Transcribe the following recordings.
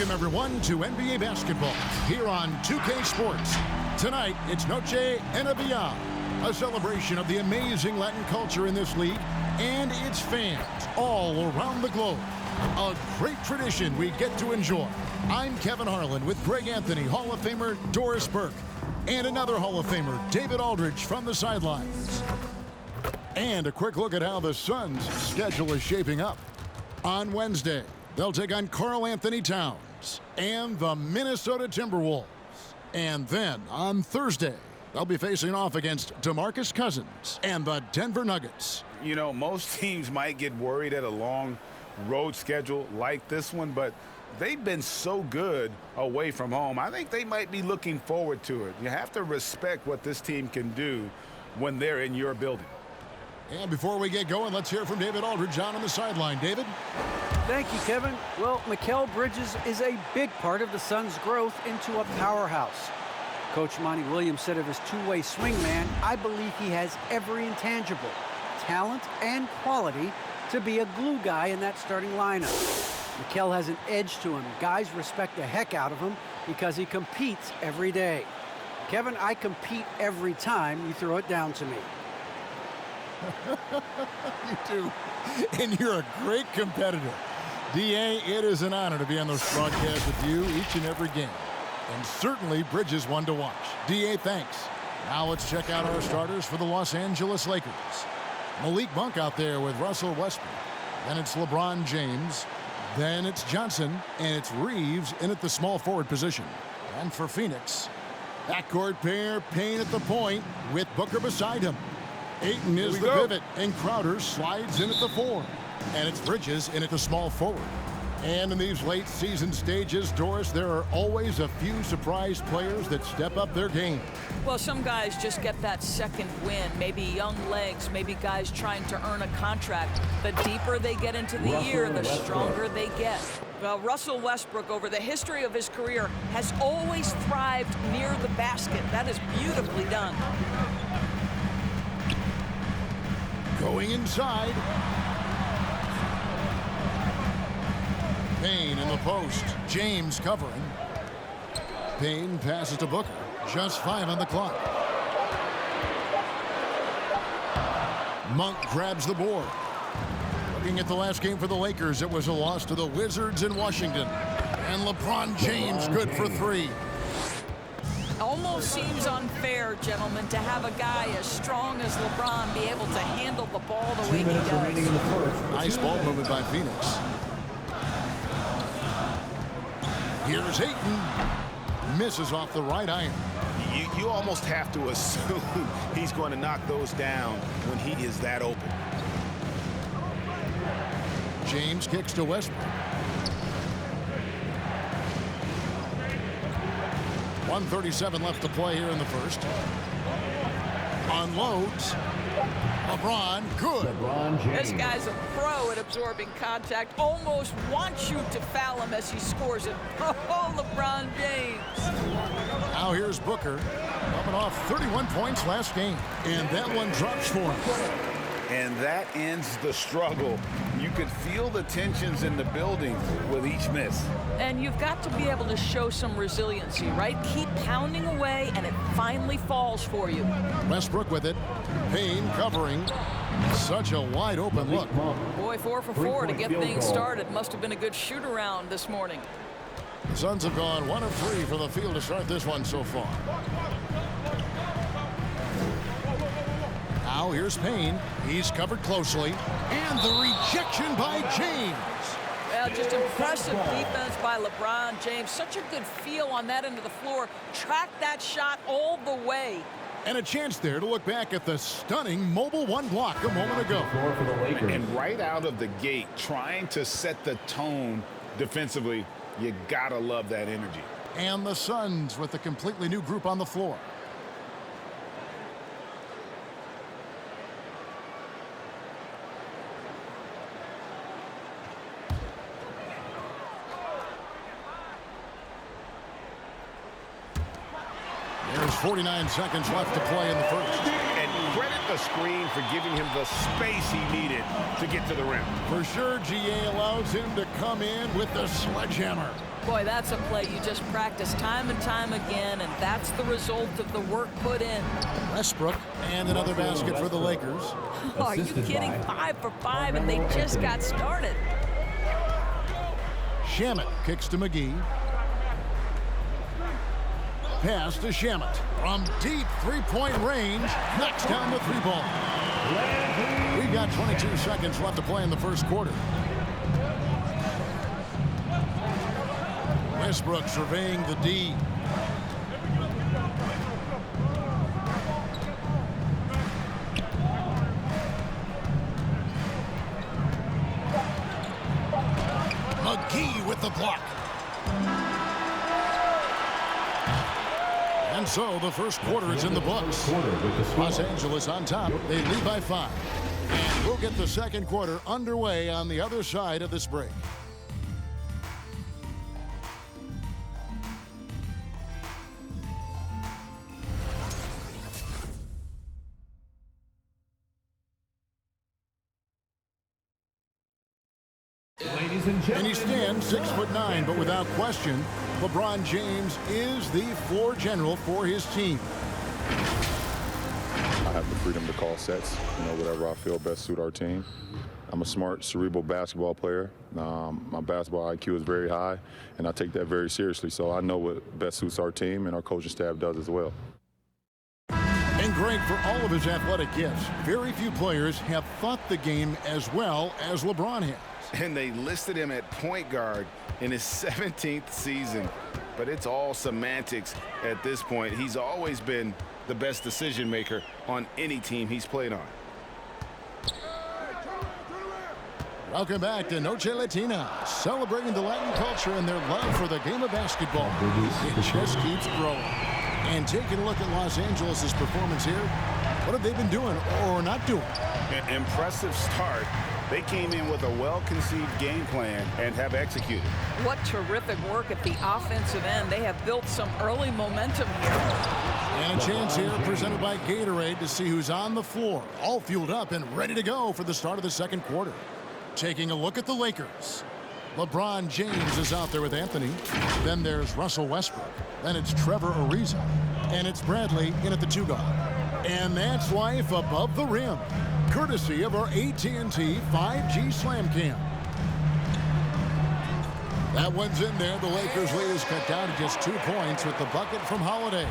Welcome, everyone, to NBA basketball here on 2K Sports. Tonight, it's Noche Enavia, a celebration of the amazing Latin culture in this league and its fans all around the globe. A great tradition we get to enjoy. I'm Kevin Harlan with Greg Anthony, Hall of Famer Doris Burke, and another Hall of Famer, David Aldridge, from the sidelines. And a quick look at how the Suns' schedule is shaping up. On Wednesday, they'll take on Karl Anthony Towns and the Minnesota Timberwolves. And then on Thursday, they'll be facing off against DeMarcus Cousins and the Denver Nuggets. You know, most teams might get worried at a long road schedule like this one, but they've been so good away from home. I think they might be looking forward to it. You have to respect what this team can do when they're in your building. And before we get going, let's hear from David Aldridge on the sideline. David? Thank you, Kevin. Well, Mikal Bridges is a big part of the Suns' growth into a powerhouse. Coach Monty Williams said of his two-way swing man, I believe he has every intangible, talent and quality to be a glue guy in that starting lineup. Mikal has an edge to him. Guys respect the heck out of him because he competes every day. Kevin, I compete every time you throw it down to me. You do. And you're a great competitor. D.A., it is an honor to be on this broadcast with you each and every game. And certainly Bridges one to watch. D.A., thanks. Now let's check out our starters for the Los Angeles Lakers. Malik Monk out there with Russell Westbrook. Then it's LeBron James. Then it's Johnson. And it's Reeves in at the small forward position. And for Phoenix, backcourt pair, Payne at the point with Booker beside him. Ayton is the pivot, and Crowder slides in at the 4. And it's Bridges in at the small forward. And in these late season stages, Doris, there are always a few surprise players that step up their game. Well, some guys just get that second win. Maybe young legs, maybe guys trying to earn a contract. The deeper they get into the year, the stronger they get. Well, Russell Westbrook, over the history of his career, has always thrived near the basket. That is beautifully done. Going inside. Payne in the post. James covering. Payne passes to Booker. Just 5 on the clock. Monk grabs the board. Looking at the last game for the Lakers, it was a loss to the Wizards in Washington. And LeBron James good for 3. Almost seems unfair, gentlemen, to have a guy as strong as LeBron be able to handle the ball the way he does. Nice ball movement by Phoenix. Here's Ayton. Misses off the right iron. You almost have to assume he's going to knock those down when he is that open. James kicks to Westbrook. 1:37 left to play here in the first. Unloads. LeBron, good. This guy's a pro at absorbing contact. Almost wants you to foul him as he scores it. Oh, LeBron James. Now here's Booker. Coming off 31 points last game. And that one drops for him. And that ends the struggle. You could feel the tensions in the building with each miss. And you've got to be able to show some resiliency, right? Keep pounding away, and it finally falls for you. Westbrook with it. Payne covering. Such a wide open look. Boy, 4 for 4 to get things started. Must have been a good shoot-around this morning. The Suns have gone 1 of 3 for the field to start this one so far. Now here's Payne. He's covered closely. And the rejection by James. Well, just impressive defense by LeBron James. Such a good feel on that end of the floor. Tracked that shot all the way. And a chance there to look back at the stunning Mobile 1 block a moment ago. And right out of the gate, trying to set the tone defensively, you gotta love that energy. And the Suns with a completely new group on the floor. There's 49 seconds left to play in the first. And credit the screen for giving him the space he needed to get to the rim. For sure, GA allows him to come in with the sledgehammer. Boy, that's a play you just practice time and time again, and that's the result of the work put in. Westbrook, and another basket for the Lakers. Oh, are you kidding? 5 for 5, and they just got started. Shamet kicks to McGee. Pass to Shamet. From deep three-point range, knocks down the three ball. We've got 22 seconds left to play in the first quarter. Westbrook surveying the D. McGee with the block. And so the first quarter is in the books. Los Angeles on top. They lead by 5. And we'll get the second quarter underway on the other side of this break. And he stands 6'9", but without question, LeBron James is the floor general for his team. I have the freedom to call sets, whatever I feel best suit our team. I'm a smart, cerebral basketball player. My basketball IQ is very high, and I take that very seriously. So I know what best suits our team, and our coaching staff does as well. And Greg, for all of his athletic gifts, very few players have thought the game as well as LeBron has. And they listed him at point guard in his 17th season. But it's all semantics at this point. He's always been the best decision maker on any team he's played on. Welcome back to Noche Latina, celebrating the Latin culture and their love for the game of basketball. It just keeps growing. And taking a look at Los Angeles' performance here, what have they been doing or not doing? An impressive start. They came in with a well-conceived game plan and have executed. What terrific work at the offensive end. They have built some early momentum here. And a chance here presented by Gatorade to see who's on the floor, all fueled up and ready to go for the start of the second quarter. Taking a look at the Lakers. LeBron James is out there with Anthony. Then there's Russell Westbrook. Then it's Trevor Ariza. And it's Bradley in at the 2 guard. And that's life above the rim, courtesy of our AT&T 5G Slam Cam. That one's in there. The Lakers lead is cut down to just 2 points with the bucket from Holiday.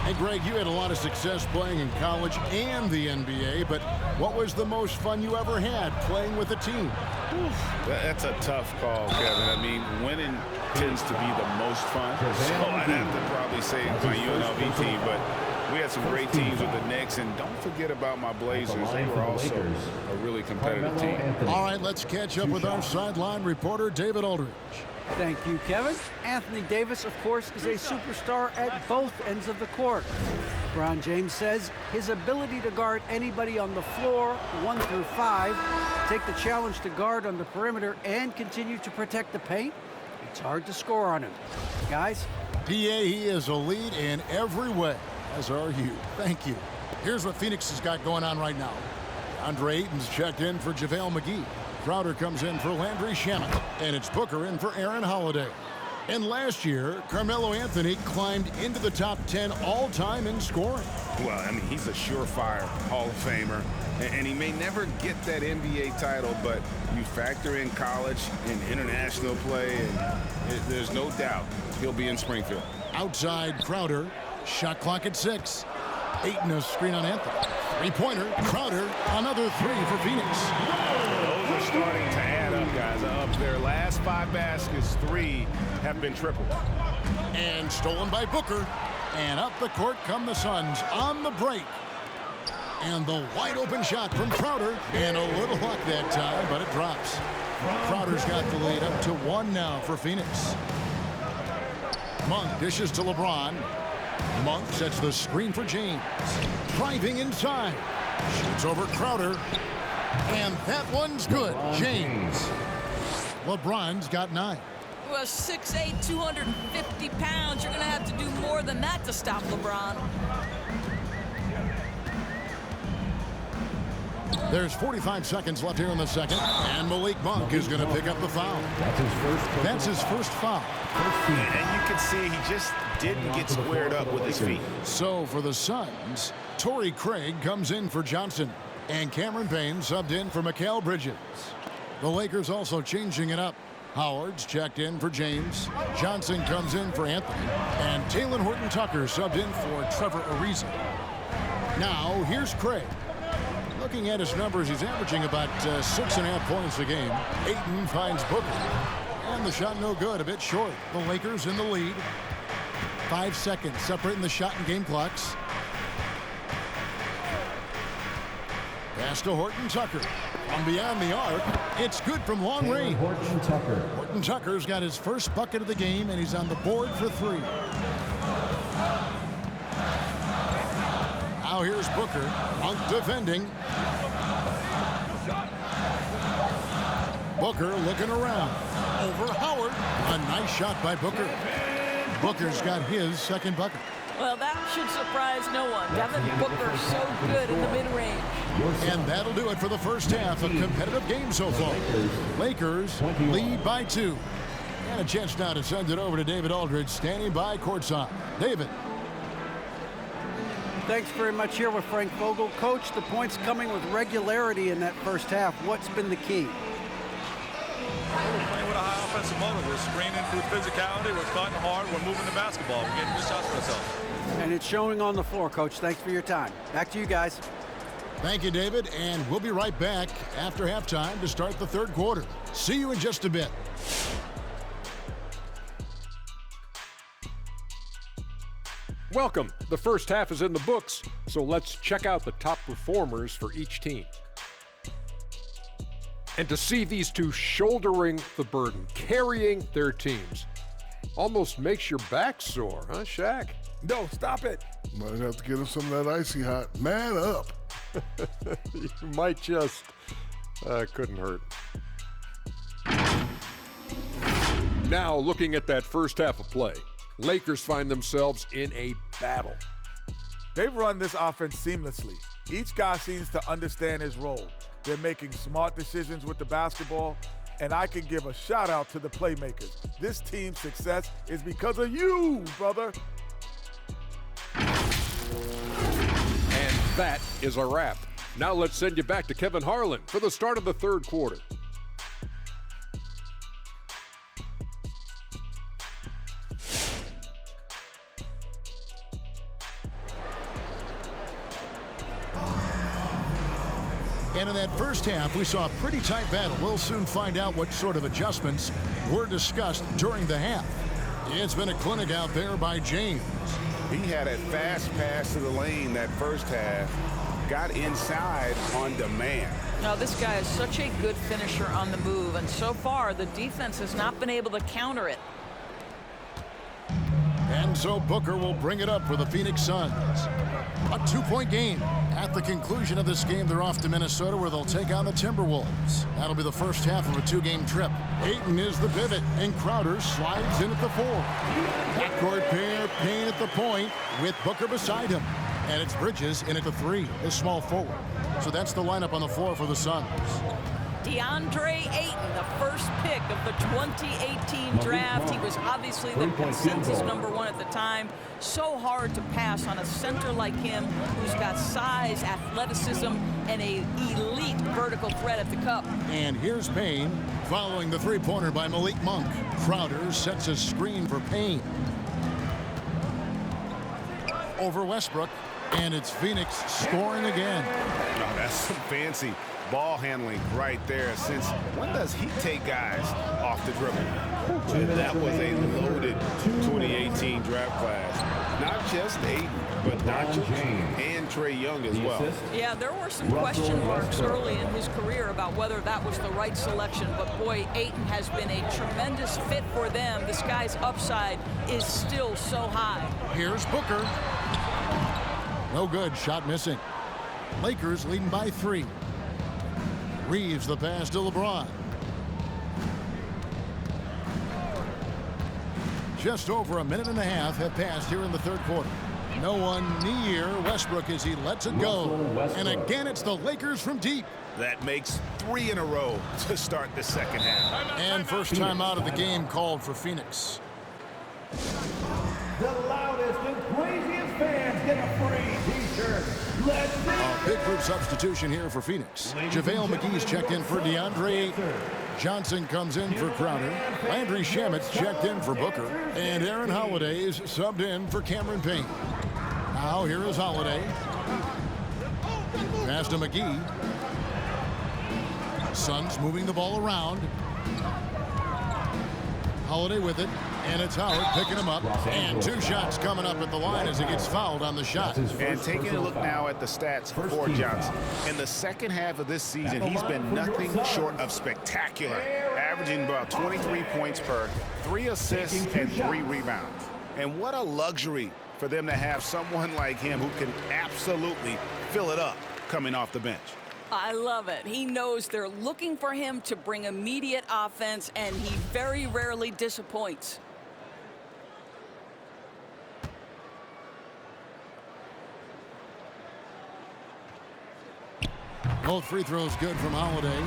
Hey, Greg, you had a lot of success playing in college and the NBA, but what was the most fun you ever had playing with a team? That's a tough call, Kevin. I mean, winning tends to be the most fun. So I'd have to probably say my UNLV team, but we had some great teams with the Knicks, and don't forget about my Blazers. They were also a really competitive team. All right, let's catch up with our sideline reporter, David Aldridge. Thank you, Kevin. Anthony Davis, of course, is a superstar at both ends of the court. LeBron James says his ability to guard anybody on the floor, 1 through 5, take the challenge to guard on the perimeter, and continue to protect the paint, it's hard to score on him. Guys? PA, he is a lead in every way, as are you. Thank you. Here's what Phoenix has got going on right now. Andre Ayton's checked in for JaVale McGee. Crowder comes in for Landry Shamet, and it's Booker in for Aaron Holiday. And last year, Carmelo Anthony climbed into the top 10 all-time in scoring. Well, I mean, he's a surefire Hall of Famer, and he may never get that NBA title, but you factor in college and international play, and there's no doubt he'll be in Springfield. Outside Crowder, shot clock at 6. Ayton a screen on Anthony. Three-pointer, Crowder, another 3 for Phoenix. Those are starting to add up, guys. Of their last 5 baskets, 3 have been tripled. And stolen by Booker. And up the court come the Suns on the break. And the wide-open shot from Crowder. And a little luck that time, but it drops. Crowder's got the lead up to 1 now for Phoenix. Monk dishes to LeBron. Monk sets the screen for James. Driving inside. Shoots over Crowder. And that one's good. James. LeBron's got 9. Well, 6'8", 250 pounds. You're going to have to do more than that to stop LeBron. There's 45 seconds left here in the second, and Malik Monk is going to pick up the foul. That's his first foul. And you can see he just didn't get squared up with his feet. So for the Suns, Torrey Craig comes in for Johnson, and Cameron Payne subbed in for Mikal Bridges. The Lakers also changing it up. Howard's checked in for James. Johnson comes in for Anthony. And Talen Horton-Tucker subbed in for Trevor Ariza. Now, here's Craig. Looking at his numbers, he's averaging about 6.5 points a game. Ayton finds Booker. And the shot no good, a bit short. The Lakers in the lead. 5 seconds separating the shot and game clocks. Pass to Horton-Tucker. From beyond the arc, it's good from long range. Horton-Tucker's got his first bucket of the game, and he's on the board for 3. Now here's Booker. Monk defending. Booker looking around. Over Howard. A nice shot by Booker. Booker's got his second bucket. Well, that should surprise no one. Devin Booker so good in the mid-range. And that'll do it for the first half. A competitive game so far. Lakers lead by 2. And a chance now to send it over to David Aldridge, standing by courtside. David. Thanks very much here with Frank Vogel. Coach, the points coming with regularity in that first half. What's been the key? We're playing with a high offensive motor. We're screening through physicality. We're cutting hard. We're moving the basketball. We're getting good shots for ourselves. And it's showing on the floor, Coach. Thanks for your time. Back to you guys. Thank you, David. And we'll be right back after halftime to start the third quarter. See you in just a bit. Welcome. The first half is in the books, so let's check out the top performers for each team. And to see these two shouldering the burden, carrying their teams, almost makes your back sore, huh, Shaq? No, stop it. Might have to get him some of that icy hot. Man up. You might just, couldn't hurt. Now, looking at that first half of play, Lakers find themselves in a battle. They've run this offense seamlessly. Each guy seems to understand his role. They're making smart decisions with the basketball, and I can give a shout out to the playmakers. This team's success is because of you, brother. And that is a wrap. Now let's send you back to Kevin Harlan for the start of the third quarter. And in that first half, we saw a pretty tight battle. We'll soon find out what sort of adjustments were discussed during the half. It's been a clinic out there by James. He had a fast pass to the lane that first half. Got inside on demand. Now, this guy is such a good finisher on the move, and so far, the defense has not been able to counter it. And so Booker will bring it up for the Phoenix Suns. A 2-point game. At the conclusion of this game, they're off to Minnesota, where they'll take on the Timberwolves. That'll be the first half of a 2-game trip. Ayton is the pivot, and Crowder slides in at the 4. Backcourt pair, Payne at the point, with Booker beside him. And it's Bridges in at the 3, the small forward. So that's the lineup on the floor for the Suns. DeAndre Ayton, the first pick of the 2018 draft. He was obviously the consensus #1 at the time. So hard to pass on a center like him, who's got size, athleticism, and an elite vertical threat at the cup. And here's Payne, following the three-pointer by Malik Monk. Crowder sets a screen for Payne. Over Westbrook, and it's Phoenix scoring again. Oh, that's some fancy ball handling right there. Since when does he take guys off the dribble? That was a loaded 2018 draft class. Not just Ayton, but Doncic and Trae Young as well. Yeah, there were some question marks early in his career about whether that was the right selection, but boy, Ayton has been a tremendous fit for them. This guy's upside is still so high. Here's Booker. No good, shot missing. Lakers leading by 3. Reeves the pass to LeBron. Just over a minute and a half have passed here in the third quarter. No one near Westbrook as he lets it go. And again, it's the Lakers from deep. That makes 3 in a row to start the second half. And first time out of the game called for Phoenix. The loudest and craziest fans get a free t-shirt. Let's see. A big group substitution here for Phoenix. JaVale McGee's checked in for DeAndre. Johnson comes in for Crowder. Landry Shamit's checked in for Booker. And Aaron Holiday's subbed in for Cameron Payne. Now here is Holiday. Pass to McGee. Suns moving the ball around. Holiday with it. And it's Howard picking him up. And 2 shots coming up at the line as he gets fouled on the shot. And taking a look now at the stats for Johnson. In the second half of this season, he's been nothing short of spectacular, averaging about 23 points per, 3 assists and 3 rebounds. And what a luxury for them to have someone like him who can absolutely fill it up coming off the bench. I love it. He knows they're looking for him to bring immediate offense, and he very rarely disappoints. Both free throws good from Holiday.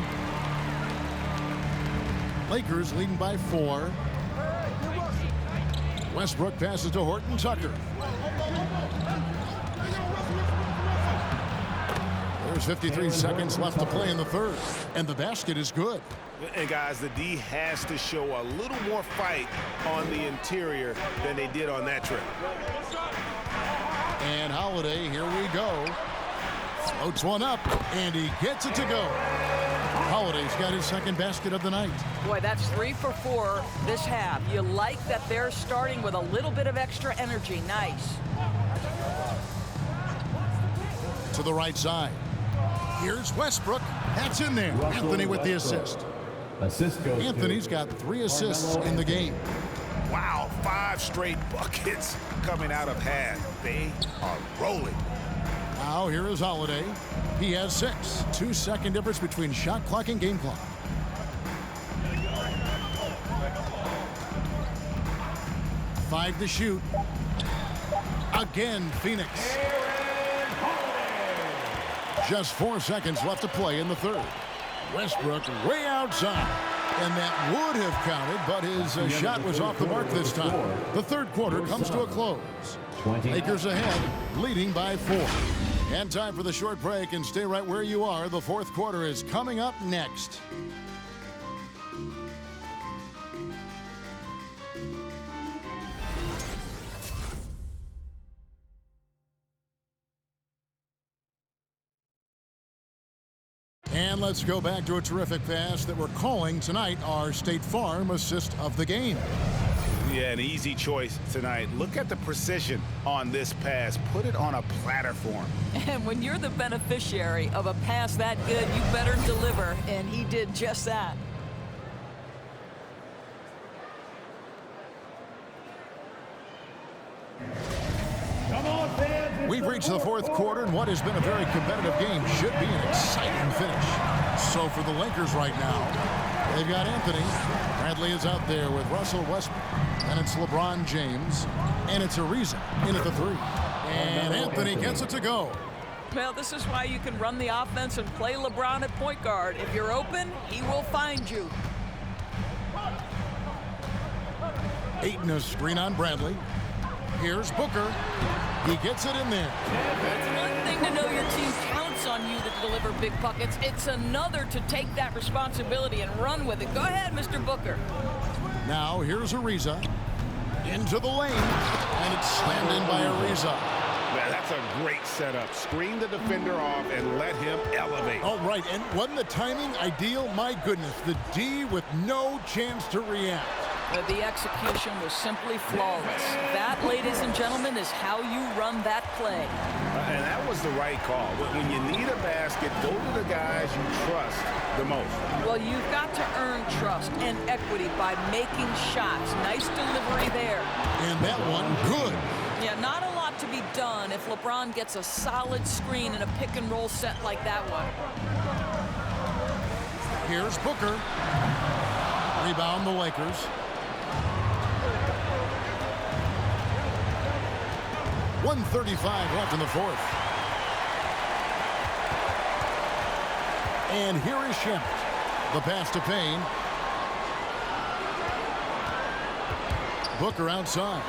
Lakers leading by 4. Westbrook passes to Horton Tucker. There's 53 seconds left to play in the third. And the basket is good. And guys, the D has to show a little more fight on the interior than they did on that trip. And Holiday, here we go. Floats one up, and he gets it to go. Holiday's got his second basket of the night. Boy, that's 3 for 4 this half. You like that they're starting with a little bit of extra energy. Nice. To the right side. Here's Westbrook. That's in there. Anthony with the assist. Anthony's got 3 assists in the game. Wow, 5 straight buckets coming out of half. They are rolling. Now here is Holiday. He has 6. 2-second difference between shot clock and game clock. Five to shoot. Again, Phoenix. Just 4 seconds left to play in the third. Westbrook way outside. And that would have counted, but his shot was off the mark this time. The third quarter comes to a close. Lakers ahead, leading by 4. And time for the short break, and stay right where you are. The fourth quarter is coming up next. And let's go back to a terrific pass that we're calling tonight our State Farm assist of the game. Yeah, an easy choice tonight. Look at the precision on this pass. Put it on a platter form. And when you're the beneficiary of a pass that good, you better deliver, and he did just that. We've reached the fourth quarter, and what has been a very competitive game should be an exciting finish. So for the Lakers right now, they've got Anthony. Bradley is out there with Russell Westbrook. And it's LeBron James. And it's Ariza in at the 3. And Anthony gets it to go. Well, this is why you can run the offense and play LeBron at point guard. If you're open, he will find you. Ayton a screen on Bradley. Here's Booker. He gets it in there. It's one thing to know your team counts on you to deliver big buckets. It's another to take that responsibility and run with it. Go ahead, Mr. Booker. Now here's Ariza. Into the lane. And it's slammed in by Ariza. Yeah, that's a great setup. Screen the defender off and let him elevate. All right, and wasn't the timing ideal? My goodness, the D with no chance to react. The execution was simply flawless. That, ladies and gentlemen, is how you run that play. And that was the right call. When you need a basket, go to the guys you trust the most. Well, you've got to earn trust and equity by making shots. Nice delivery there. And that one, good. Yeah, not a lot to be done if LeBron gets a solid screen in a pick-and-roll set like that one. Here's Booker. Rebound the Lakers. 1:35 left in the fourth. And here is Shemet. The pass to Payne. Booker outside.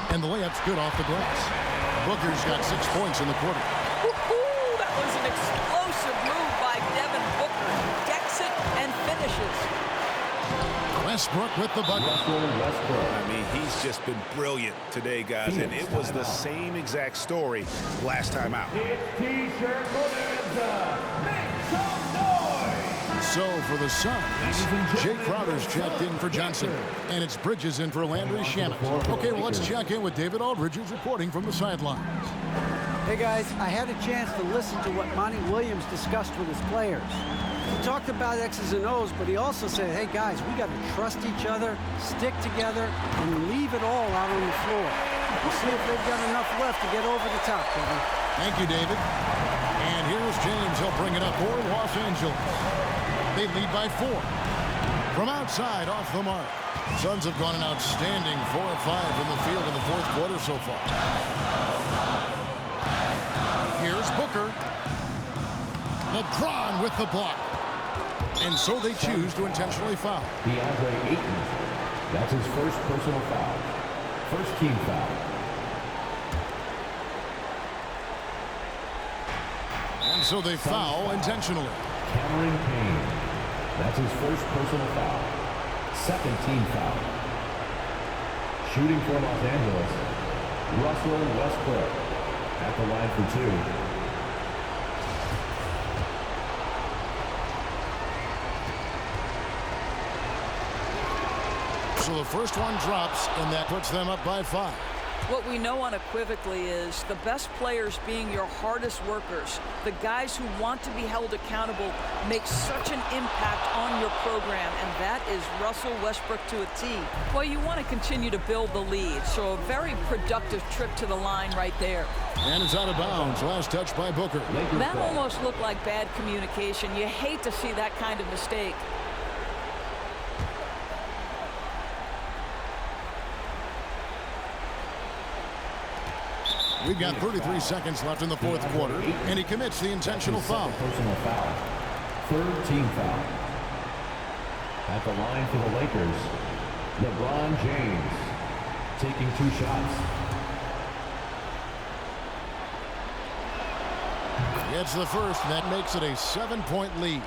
And the layup's good off the glass. Booker's got 6 points in the quarter. Woo-hoo! That was an explosive move by Devin Booker. Decks it and finishes. Westbrook with the bucket. I mean, he's just been brilliant today, guys, and it was the same exact story last time out. T-shirt bonanza. Make some noise. So for the Suns, Jay Crowder's checked in for Johnson, and it's Bridges in for Landry Shamet. Okay, well, let's check in with David Aldridge, who's reporting from the sidelines. Hey guys, I had a chance to listen to what Monty Williams discussed with his players. He talked about X's and O's, but he also said, hey guys, we got to trust each other, stick together, and leave it all out on the floor. We'll see if they've got enough left to get over the top, Kevin. Thank you, David. And here's James. He'll bring it up for Los Angeles. They lead by 4. From outside, off the mark. Suns have gone an outstanding 4 of 5 from the field in the fourth quarter so far. Here's Booker. LeBron with the block. And so they choose to intentionally foul. DeAndre Ayton. That's his first personal foul. First team foul. And so they foul intentionally. Cameron Payne. That's his first personal foul. Second team foul. Shooting for Los Angeles, Russell Westbrook at the line for 2. So the first one drops, and that puts them up by 5. What we know unequivocally is the best players being your hardest workers, the guys who want to be held accountable, make such an impact on your program, and that is Russell Westbrook to a T. Well, you want to continue to build the lead, so a very productive trip to the line right there. And it's out of bounds. Last touch by Booker. That almost looked like bad communication. You hate to see that kind of mistake. We've got 33 seconds left in the fourth quarter, and he commits the intentional foul. Personal foul. Third team foul. At the line for the Lakers, LeBron James taking 2 shots. Gets the first, and that makes it a 7-point lead.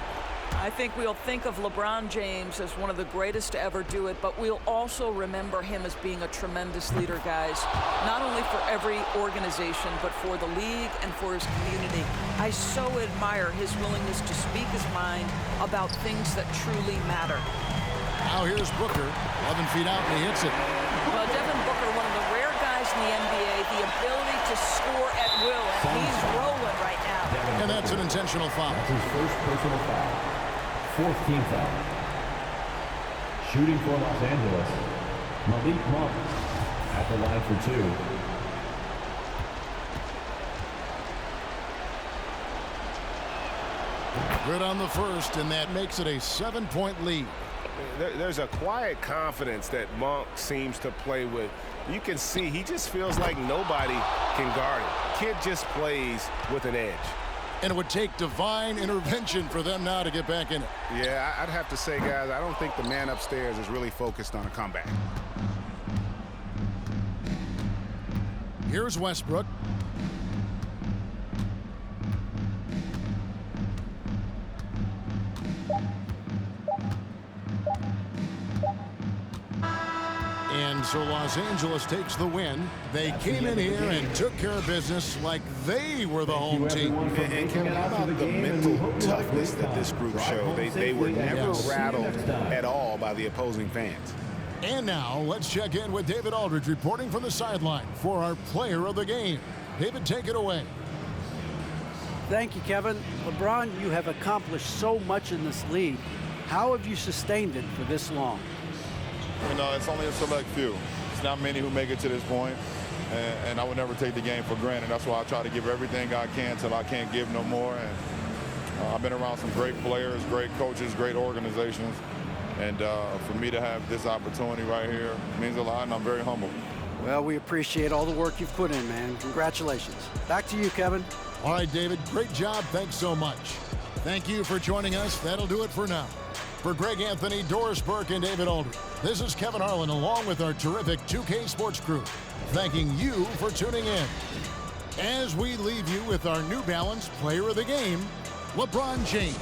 I think we'll think of LeBron James as one of the greatest to ever do it, but we'll also remember him as being a tremendous leader, guys. Not only for every organization, but for the league and for his community. I so admire his willingness to speak his mind about things that truly matter. Now here's Booker, 11 feet out, and he hits it. Well, Devin Booker, one of the rare guys in the NBA, the ability to score at will, and he's rolling right now. And that's an intentional foul. That's his first personal foul. Fourth team foul. Shooting for Los Angeles, Malik Monk at the line for 2. Good on the first, and that makes it a 7-point lead. There's a quiet confidence that Monk seems to play with. You can see he just feels like nobody can guard him. Kid just plays with an edge. And it would take divine intervention for them now to get back in it. Yeah, I'd have to say, guys, I don't think the man upstairs is really focused on a comeback. Here's Westbrook. And so Los Angeles takes the win. They came in here and took care of business like they were the home team. And Kevin, how about the mental toughness that this group showed? They were never rattled at all by the opposing fans. And now let's check in with David Aldridge reporting from the sideline for our player of the game. David, take it away. Thank you, Kevin. LeBron, you have accomplished so much in this league. How have you sustained it for this long? You know, it's only a select few. It's not many who make it to this point, and I would never take the game for granted. That's why I try to give everything I can till I can't give no more. And I've been around some great players, great coaches, great organizations, and for me to have this opportunity right here means a lot, and I'm very humble. Well, we appreciate all the work you've put in, man. Congratulations. Back to you, Kevin. All right, David, great job. Thanks so much. Thank you for joining us. That'll do it for now. For Greg Anthony, Doris Burke, and David Aldridge, this is Kevin Harlan along with our terrific 2K Sports crew, thanking you for tuning in. As we leave you with our New Balance Player of the Game, LeBron James.